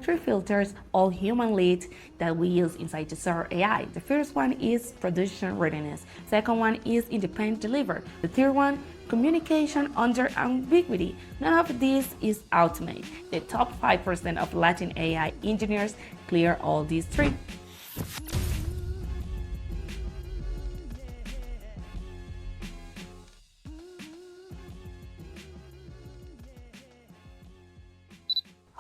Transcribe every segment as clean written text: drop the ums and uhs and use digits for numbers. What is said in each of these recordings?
Three filters, all human leads that we use inside Tesoro AI. The first one is production readiness. Second one is independent delivery. The third one, communication under ambiguity. None of this is automated. The top 5% of Latin AI engineers clear all these three.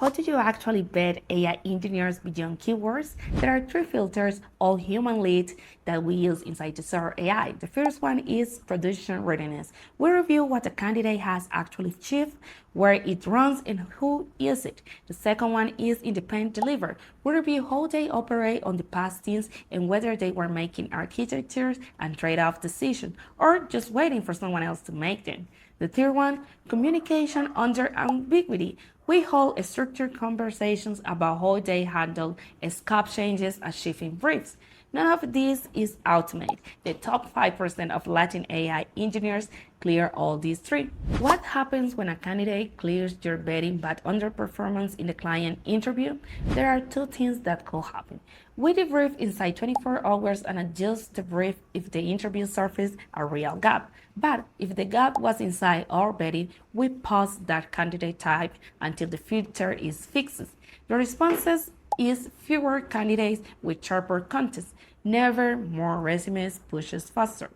How do you actually vet AI engineers beyond keywords? There are three filters, all human leads, that we use inside Tesoro AI. The first one is production readiness. We review what a candidate has actually achieved, where it runs, and who uses it. The second one is independent delivery. We review how they operate on the past teams and whether they were making architectures and trade-off decisions, or just waiting for someone else to make them. The third one, communication under ambiguity. We hold structured conversations about how they handle scope changes and shifting briefs. None of this is automated. The top 5% of Latin AI engineers clear all these three. What happens when a candidate clears your vetting but underperforms in the client interview? There are two things that could happen. We debrief inside 24 hours and adjust the brief if the interview surfaced a real gap. But if the gap was inside our vetting, we pause that candidate type until the filter is fixed. The responses is fewer candidates with sharper contests. Never more resumes pushes faster.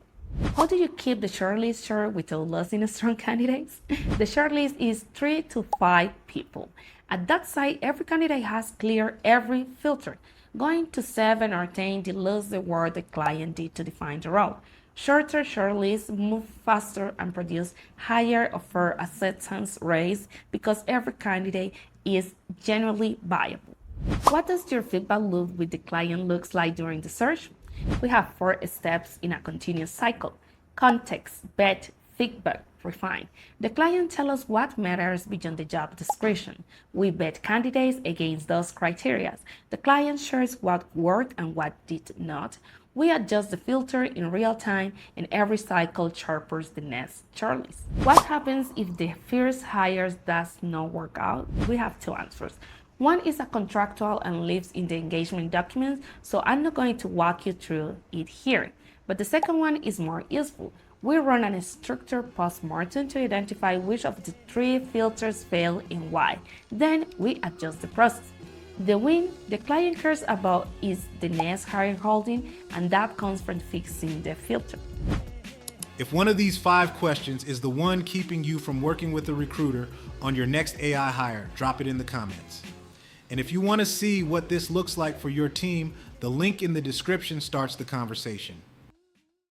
How do you keep the shortlist short without losing strong candidates? The shortlist is 3 to 5 people. At that site, every candidate has cleared every filter. Going to 7 or 10, they lose the work the client did to define the role. Shorter shortlists move faster and produce higher offer acceptance rates because every candidate is genuinely viable. What does your feedback loop with the client looks like during the search? We have 4 steps in a continuous cycle: context, vet, feedback, refine. The client tells us what matters beyond the job description. We vet candidates against those criteria. The client shares what worked and what did not. We adjust the filter in real time, and every cycle sharpens the next shortlist. What happens if the first hire does not work out? We have 2 answers. One is a contractual and lives in the engagement documents, so I'm not going to walk you through it here. But the second one is more useful. We run a structured post-mortem to identify which of the 3 filters fail and why. Then we adjust the process. The win the client cares about is the next hire holding, and that comes from fixing the filter. If one of these 5 questions is the one keeping you from working with a recruiter on your next AI hire, drop it in the comments. And if you want to see what this looks like for your team, the link in the description starts the conversation.